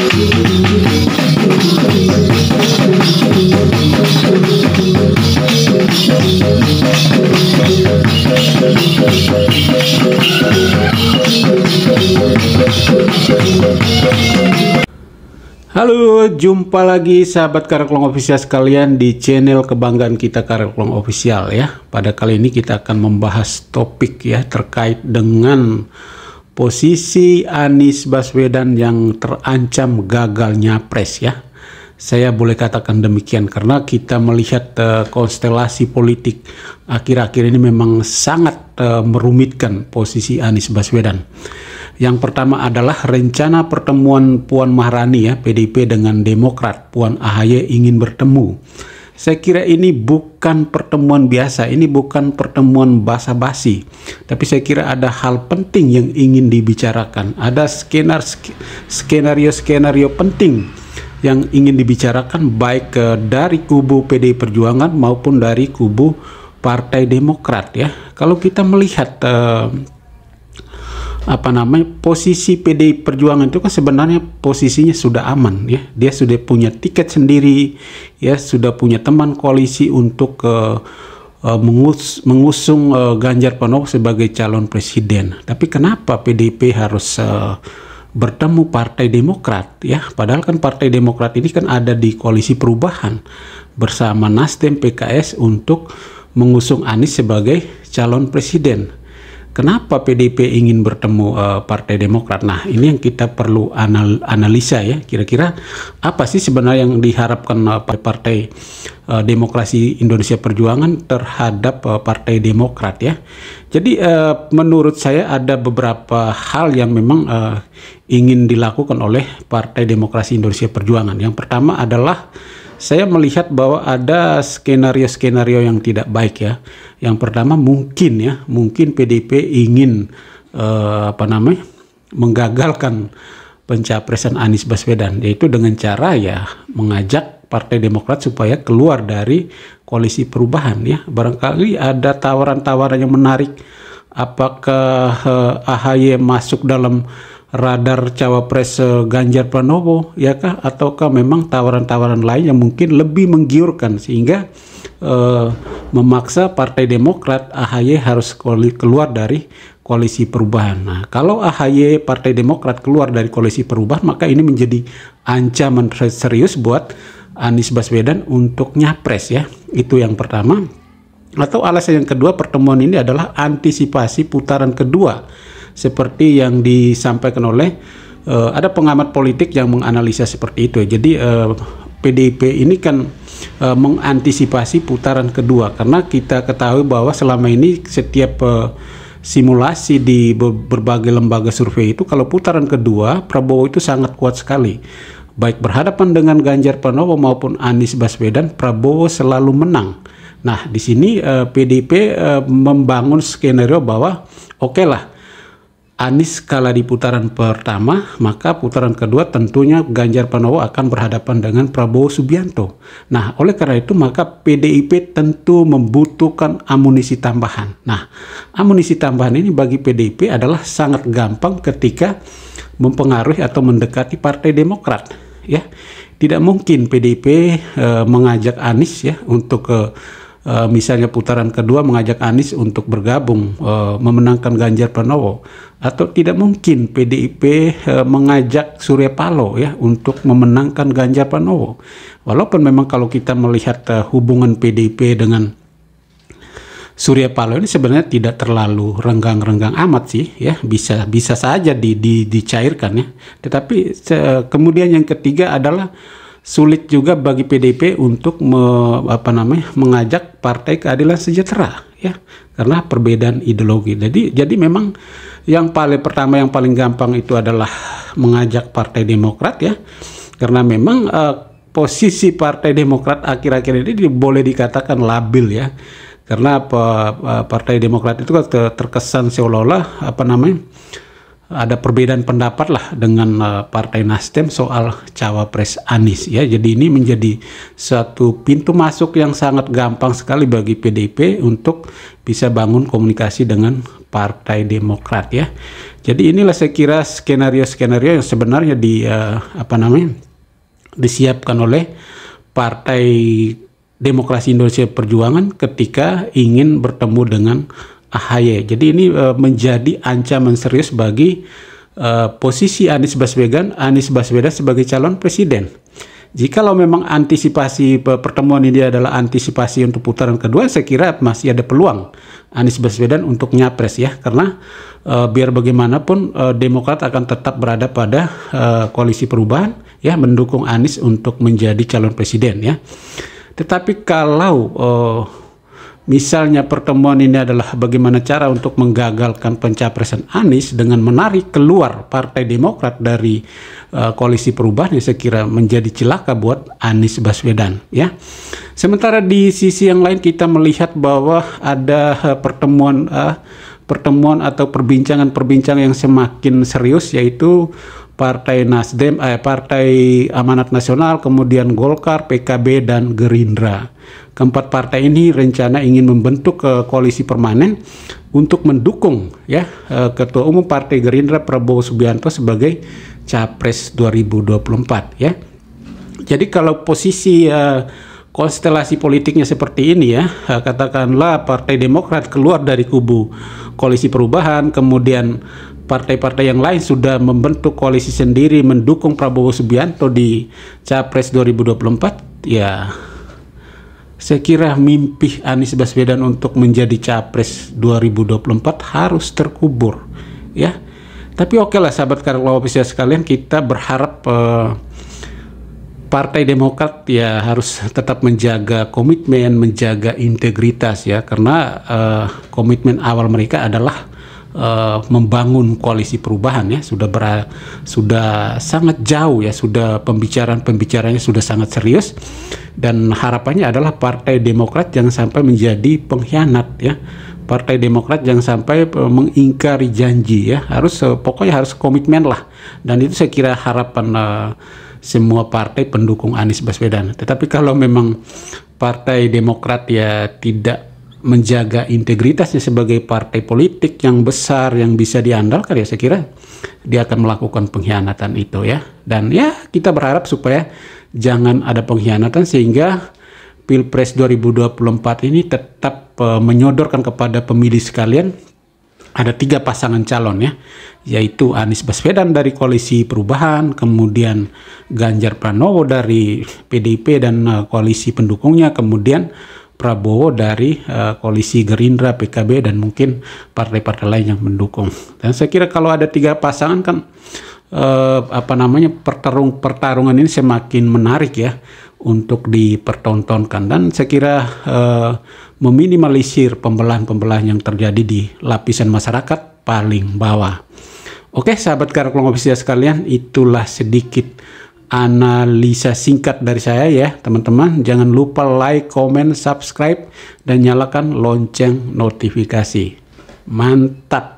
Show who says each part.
Speaker 1: Halo, jumpa lagi sahabat Kareklong Official sekalian di channel kebanggaan kita Kareklong Official ya. Pada kali ini kita akan membahas topik ya terkait dengan posisi Anies Baswedan yang terancam gagal nyapres ya. Saya boleh katakan demikian karena kita melihat konstelasi politik akhir-akhir ini memang sangat merumitkan posisi Anies Baswedan. Yang pertama adalah rencana pertemuan Puan Maharani ya, PDIP dengan Demokrat. Puan AHY ingin bertemu. Saya kira ini bukan pertemuan biasa, ini bukan pertemuan basa-basi. Tapi saya kira ada hal penting yang ingin dibicarakan. Ada skenario-skenario penting yang ingin dibicarakan baik dari kubu PDI Perjuangan maupun dari kubu Partai Demokrat ya. Kalau kita melihat posisi PDI Perjuangan itu kan sebenarnya posisinya sudah aman ya. Dia sudah punya tiket sendiri ya, sudah punya teman koalisi untuk mengusung Ganjar Pranowo sebagai calon presiden. Tapi kenapa PDIP harus bertemu Partai Demokrat ya? Padahal kan Partai Demokrat ini kan ada di koalisi perubahan bersama Nasdem, PKS untuk mengusung Anies sebagai calon presiden. Kenapa PDIP ingin bertemu Partai Demokrat? Nah, ini yang kita perlu analisa ya. Kira-kira apa sih sebenarnya yang diharapkan Partai Demokrasi Indonesia Perjuangan terhadap Partai Demokrat ya. Jadi menurut saya ada beberapa hal yang memang ingin dilakukan oleh Partai Demokrasi Indonesia Perjuangan. Yang pertama adalah saya melihat bahwa ada skenario-skenario yang tidak baik ya. Yang pertama mungkin PDIP ingin menggagalkan pencapresan Anies Baswedan, yaitu dengan cara ya mengajak Partai Demokrat supaya keluar dari koalisi perubahan ya. Barangkali ada tawaran-tawaran yang menarik. Apakah AHY masuk dalam radar cawapres Ganjar Pranowo ya kah, ataukah memang tawaran-tawaran lain yang mungkin lebih menggiurkan sehingga memaksa Partai Demokrat AHY harus keluar dari koalisi perubahan. Nah, kalau AHY Partai Demokrat keluar dari koalisi perubahan, maka ini menjadi ancaman serius buat Anies Baswedan untuk nyapres ya. Itu yang pertama. Atau alasan yang kedua, pertemuan ini adalah antisipasi putaran kedua seperti yang disampaikan oleh ada pengamat politik yang menganalisa seperti itu. Jadi PDIP ini kan mengantisipasi putaran kedua karena kita ketahui bahwa selama ini setiap simulasi di berbagai lembaga survei itu kalau putaran kedua Prabowo itu sangat kuat sekali. Baik berhadapan dengan Ganjar Pranowo maupun Anies Baswedan, Prabowo selalu menang. Nah, di sini PDIP membangun skenario bahwa oke lah, Anies kalah di putaran pertama, maka putaran kedua tentunya Ganjar Pranowo akan berhadapan dengan Prabowo Subianto. Nah, oleh karena itu maka PDIP tentu membutuhkan amunisi tambahan. Nah, amunisi tambahan ini bagi PDIP adalah sangat gampang ketika mempengaruhi atau mendekati Partai Demokrat. Ya, tidak mungkin PDIP mengajak Anies ya untuk misalnya putaran kedua mengajak Anies untuk bergabung memenangkan Ganjar Pranowo, atau tidak mungkin PDIP mengajak Surya Paloh ya untuk memenangkan Ganjar Pranowo. Walaupun memang kalau kita melihat hubungan PDIP dengan Surya Paloh ini sebenarnya tidak terlalu renggang-renggang amat sih ya, bisa saja dicairkan ya. Tetapi kemudian yang ketiga adalah sulit juga bagi PDIP untuk mengajak Partai Keadilan Sejahtera ya, karena perbedaan ideologi. Jadi memang yang paling pertama, yang paling gampang itu adalah mengajak Partai Demokrat ya, karena memang posisi Partai Demokrat akhir-akhir ini boleh dikatakan labil ya, karena Partai Demokrat itu terkesan seolah-olah ada perbedaan pendapat lah dengan Partai Nasdem soal cawapres Anies ya. Jadi ini menjadi satu pintu masuk yang sangat gampang sekali bagi PDIP untuk bisa bangun komunikasi dengan Partai Demokrat ya. Jadi inilah saya kira skenario-skenario yang sebenarnya disiapkan oleh Partai Demokrasi Indonesia Perjuangan ketika ingin bertemu dengan AHY. Jadi ini menjadi ancaman serius bagi posisi Anies Baswedan sebagai calon presiden. Jikalau memang antisipasi pertemuan ini adalah antisipasi untuk putaran kedua, saya kira masih ada peluang Anies Baswedan untuk nyapres ya, karena biar bagaimanapun Demokrat akan tetap berada pada koalisi perubahan ya, mendukung Anies untuk menjadi calon presiden ya. Tetapi kalau misalnya pertemuan ini adalah bagaimana cara untuk menggagalkan pencapresan Anies dengan menarik keluar Partai Demokrat dari koalisi perubahan, saya kira menjadi celaka buat Anies Baswedan ya. Sementara di sisi yang lain kita melihat bahwa ada pertemuan atau perbincangan yang semakin serius, yaitu Partai Nasdem, Partai Amanat Nasional, kemudian Golkar, PKB, dan Gerindra. Keempat partai ini rencana ingin membentuk koalisi permanen untuk mendukung ya Ketua Umum Partai Gerindra Prabowo Subianto sebagai Capres 2024 ya. Jadi kalau posisi konstelasi politiknya seperti ini ya, katakanlah Partai Demokrat keluar dari kubu koalisi perubahan, kemudian partai-partai yang lain sudah membentuk koalisi sendiri mendukung Prabowo Subianto di Capres 2024 ya. Saya kira mimpi Anies Baswedan untuk menjadi Capres 2024 harus terkubur ya. Tapi oke lah sahabat Karakter sekalian, kita berharap Partai Demokrat ya harus tetap menjaga komitmen, menjaga integritas ya, karena komitmen awal mereka adalah membangun koalisi perubahan ya, sudah sangat jauh ya, sudah pembicaranya sudah sangat serius, dan harapannya adalah Partai Demokrat jangan sampai menjadi pengkhianat ya. Partai Demokrat jangan sampai mengingkari janji ya, pokoknya harus komitmen lah, dan itu saya kira harapan semua partai pendukung Anies Baswedan. Tetapi kalau memang Partai Demokrat ya tidak menjaga integritasnya sebagai partai politik yang besar yang bisa diandalkan ya, saya kira dia akan melakukan pengkhianatan itu ya. Dan ya kita berharap supaya jangan ada pengkhianatan sehingga Pilpres 2024 ini tetap menyodorkan kepada pemilih sekalian ada 3 pasangan calon ya, yaitu Anies Baswedan dari koalisi perubahan, kemudian Ganjar Pranowo dari PDIP dan koalisi pendukungnya, kemudian Prabowo dari koalisi Gerindra, PKB, dan mungkin partai-partai lain yang mendukung. Dan saya kira kalau ada 3 pasangan kan pertarungan ini semakin menarik ya untuk dipertontonkan, dan saya kira meminimalisir pembelahan-pembelahan yang terjadi di lapisan masyarakat paling bawah. Oke sahabat Karakter sekalian, itulah sedikit analisa singkat dari saya ya teman-teman. Jangan lupa like, comment, subscribe, dan nyalakan lonceng notifikasi. Mantap.